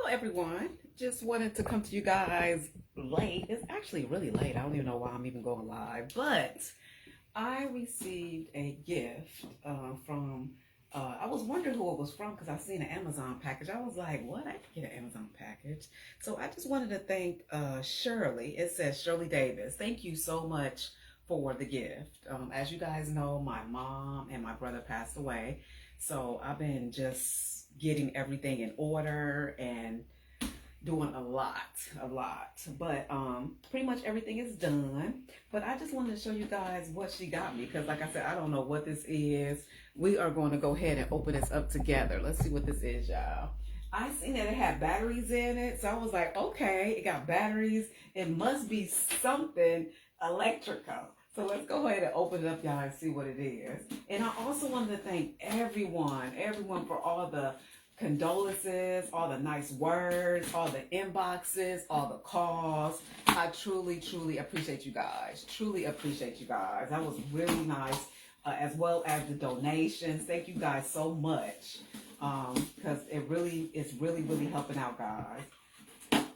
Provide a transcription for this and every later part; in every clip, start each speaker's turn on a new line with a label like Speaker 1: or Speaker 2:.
Speaker 1: everyone. Just wanted to come to you guys late. It's actually really late. I don't even know why I'm even going live, but I received a gift from. I was wondering who it was from because I seen an Amazon package. I was like, "What? I could get an Amazon package." So I just wanted to thank Shirley. It says Shirley Davis. Thank you so much for the gift. As you guys know, my mom and my brother passed away, so I've been just getting everything in order and doing a lot, but pretty much everything is done. But I just wanted to show you guys what she got me because, like I said, I don't know what this is. We are going to go ahead and open this up together. Let's see what this is, y'all. I seen that it had batteries in it, so I was like, okay, it got batteries. It must be something electrical. So let's go ahead and open it up, y'all, and see what it is. And I also wanted to thank everyone for all the condolences, all the nice words, all the inboxes, all the calls. I truly appreciate you guys. Truly appreciate you guys. That was really nice, as well as the donations. Thank you guys so much, because it's really helping out, guys.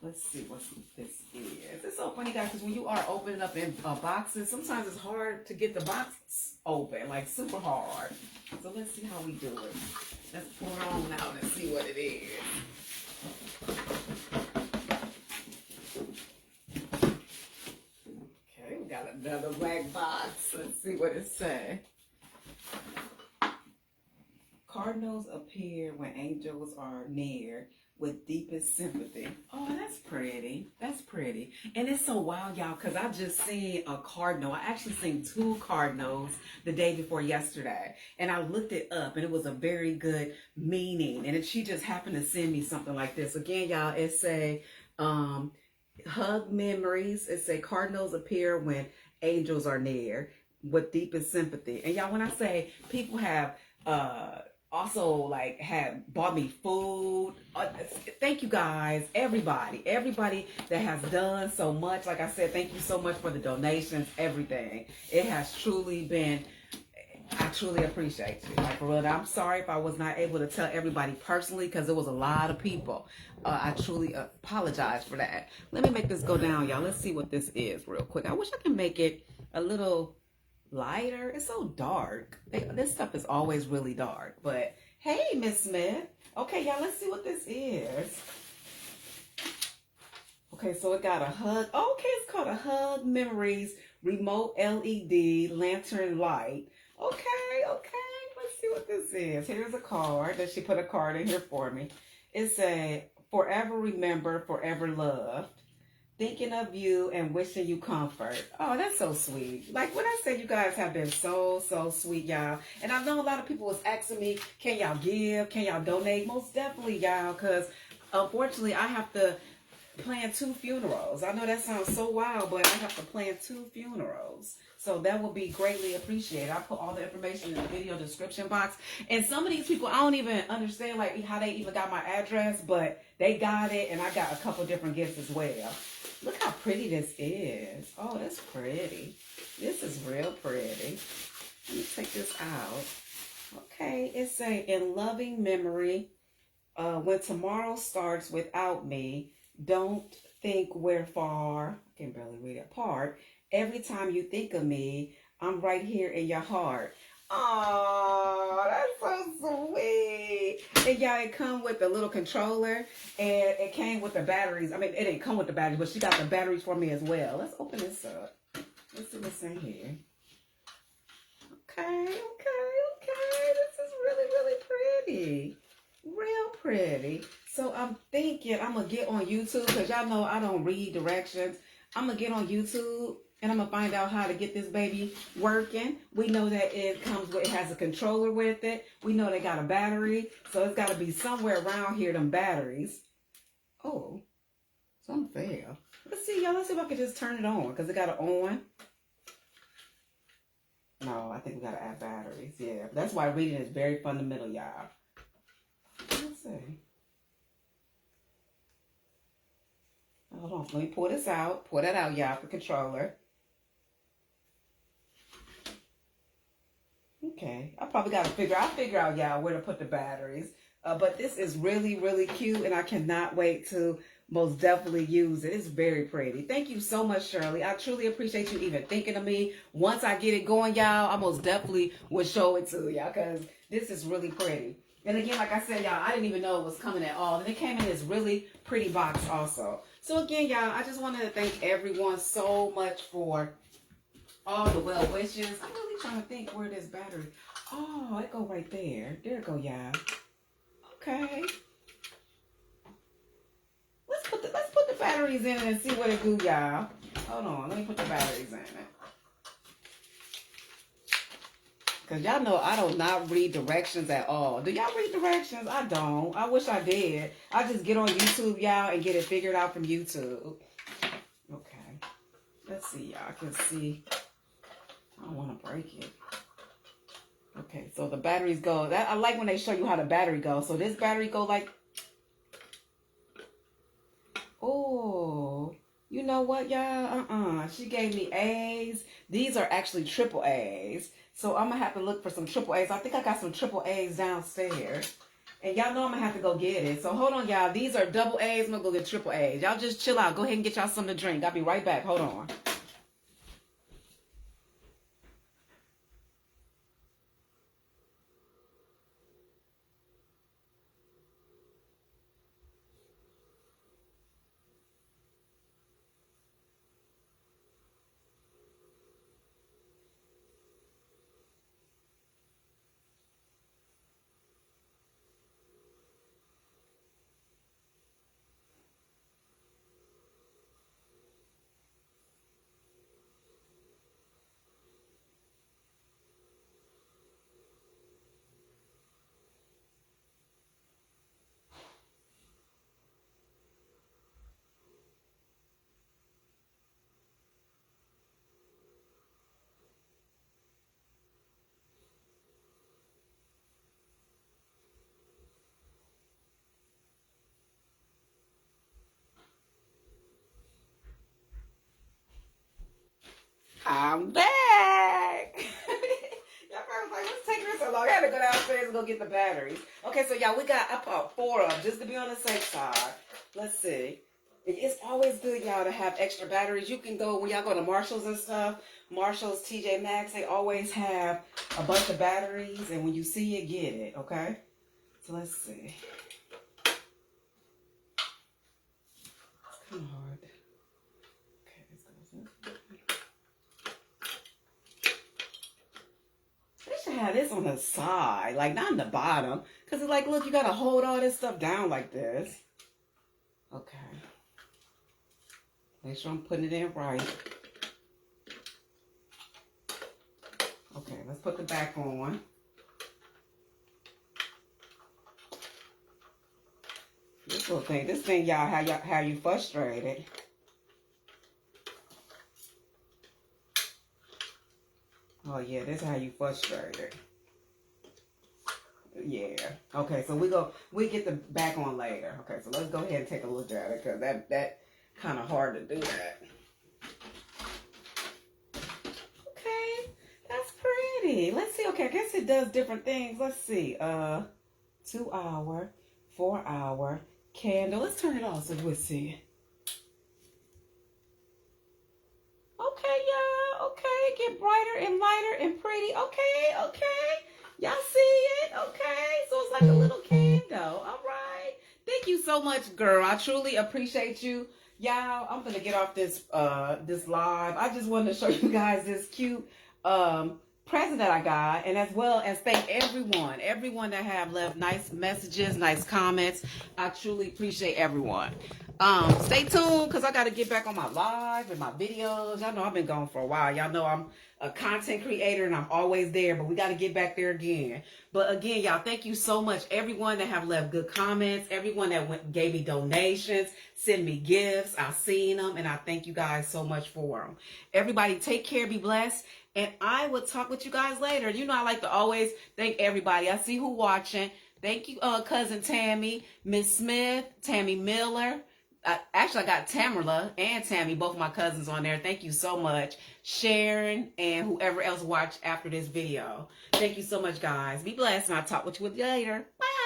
Speaker 1: Let's see what this is. It's so funny, guys, because when you are opening up in boxes, sometimes it's hard to get the box open, like super hard. So let's see how we do it. Let's pour it on out and see what it is. Okay, we got another black box. Let's see what it says. Cardinals appear when angels are near with deepest sympathy. Oh, that's pretty. That's pretty. And it's so wild, y'all, because I just seen a cardinal. I actually seen 2 cardinals the day before yesterday. And I looked it up, and it was a very good meaning. And she just happened to send me something like this. Again, y'all, it say, hug memories. It say cardinals appear when angels are near with deepest sympathy. And y'all, when I say people have, also like had bought me food. Thank you guys, everybody that has done so much. Like I said, thank you so much for the donations, everything. It has truly been, I truly appreciate you. Like for real, I'm sorry if I was not able to tell everybody personally because it was a lot of people. I truly apologize for that. Let me make this go down, y'all. Let's see what this is real quick. I wish I could make it a little lighter. It's so dark. This stuff is always really dark. But hey, Miss Smith. Okay, y'all, let's see what this is. Okay, so it got a hug. Okay, it's called a Hug Memories Remote LED Lantern Light. Okay. Let's see what this is. Here's a card. That she put a card in here for me. It said, forever remember, forever loved. Thinking of you and wishing you comfort. Oh, that's so sweet. Like when I say you guys have been so sweet, y'all. And I know a lot of people was asking me, can y'all give? Can y'all donate? Most definitely, y'all, because unfortunately I have to plan 2 funerals. I know that sounds so wild, but I have to plan 2 funerals. So that will be greatly appreciated. I'll put all the information in the video description box. And some of these people, I don't even understand like how they even got my address, but they got it, and I got a couple different gifts as well. Look how pretty this is. Oh, that's pretty. This is real pretty. Let me take this out. Okay, it say, in loving memory, when tomorrow starts without me, don't think we're far, I can barely read it, apart. Every time you think of me, I'm right here in your heart. Oh, that's so sweet. And y'all, it come with a little controller, and it came with the batteries. I mean, it didn't come with the batteries, but she got the batteries for me as well. Let's open this up. Let's see what's in here. Okay. This is really pretty. Real pretty. So I'm thinking I'm going to get on YouTube because y'all know I don't read directions. I'm going to get on YouTube and I'm going to find out how to get this baby working. We know that it has a controller with it. We know they got a battery. So it's got to be somewhere around here, them batteries. Oh, something failed. Let's see, y'all. Let's see if I can just turn it on because it got it on. No, I think we got to add batteries. Yeah, that's why reading is very fundamental, y'all. Let's see. Hold on. Let me pour this out. Pour that out, y'all, the controller. Okay. I probably got to figure out, y'all, where to put the batteries. But this is really, really cute, and I cannot wait to most definitely use it. It's very pretty. Thank you so much, Shirley. I truly appreciate you even thinking of me. Once I get it going, y'all, I most definitely will show it to y'all because this is really pretty. And again, like I said, y'all, I didn't even know it was coming at all. And it came in this really pretty box also. So again, y'all, I just wanted to thank everyone so much for all the well wishes. I'm really trying to think where this battery. Oh, it go right there. There it go, y'all. Okay. Let's put the batteries in it and see what it do, y'all. Hold on, let me put the batteries in it. Cause y'all know I do not read directions at all. Do y'all read directions? I don't. I wish I did. I just get on YouTube, y'all, and get it figured out from YouTube. Okay. Let's see, y'all. I can see. I don't want to break it. Okay, so the batteries go. I like when they show you how the battery goes. So this battery go like. Oh, you know what, y'all? She gave me A's. These are actually triple A's. So I'm going to have to look for some triple A's. I think I got some triple A's downstairs. And y'all know I'm going to have to go get it. So hold on, y'all. These are double A's. I'm going to go get triple A's. Y'all just chill out. Go ahead and get y'all something to drink. I'll be right back. Hold on. I'm back. Y'all probably was like, what's taking this so long? I had to go downstairs and go get the batteries. Okay, so y'all, we got about 4 of them just to be on the safe side. Let's see. It's always good, y'all, to have extra batteries. You can go, when y'all go to Marshall's and stuff, Marshall's, TJ Maxx, they always have a bunch of batteries. And when you see it, get it, okay? So let's see. It's kind of hard. Okay, this goes in. They should have this on the side, like not on the bottom. Because it's like, look, you got to hold all this stuff down like this. Okay. Make sure I'm putting it in right. Okay, let's put the back on. This thing, y'all, how you frustrated. Oh yeah, this is how you frustrated. Yeah. Okay, so we get the back on later. Okay, so let's go ahead and take a look at it because that kind of hard to do that. Okay, that's pretty. Let's see. Okay, I guess it does different things. Let's see. 2 hour, 4 hour candle. Let's turn it on so we'll see. Okay, y'all. Okay, get brighter and lighter and pretty. Okay. Y'all see it? Okay. So it's like a little candle. All right. Thank you so much, girl. I truly appreciate you. Y'all, I'm going to get off this live. I just wanted to show you guys this cute present that I got, and as well as thank everyone that have left nice messages, nice comments. I truly appreciate everyone. Stay tuned because I got to get back on my live and my videos. Y'all know I've been gone for a while. Y'all know I'm a content creator and I'm always there, but we got to get back there again. But again, y'all, thank you so much. Everyone that have left good comments, everyone that gave me donations, send me gifts. I've seen them and I thank you guys so much for them. Everybody take care, be blessed. And I will talk with you guys later. You know, I like to always thank everybody. I see who watching. Thank you, Cousin Tammy, Miss Smith, Tammy Miller. Actually, I got Tamerla and Tammy, both my cousins on there. Thank you so much. Sharon and whoever else watched after this video. Thank you so much, guys. Be blessed, and I'll talk with you later. Bye.